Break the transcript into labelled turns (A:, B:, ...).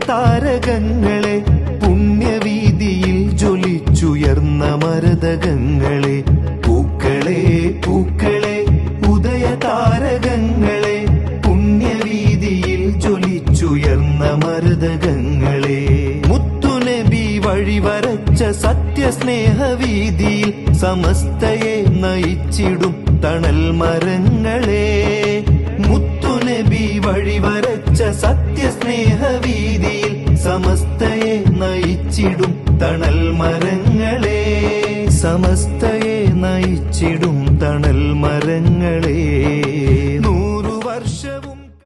A: താരകങ്ങളെ പുണ്യവീതിയിൽ ജ്വലിച്ചുയർന്ന മരതകങ്ങളെ പൂക്കളെ പൂക്കളെ ഉദയ താരകങ്ങളെ പുണ്യവീതിയിൽ ജ്വലിച്ചുയർന്ന മരതകങ്ങളെ മുത്തുനബി വഴിവരച്ച സത്യസ്നേഹവീതിയിൽ സമസ്തയെ നയിച്ചിടും തണൽ മരങ്ങളെ മുത്തുനബി വഴിവരച്ച സത്യസ്നേഹവീതിയിൽ സമസ്തയെ നയിച്ചിടും തണൽ മരങ്ങളെ സമസ്തയെ നയിച്ചിടും തണൽ മരങ്ങളെ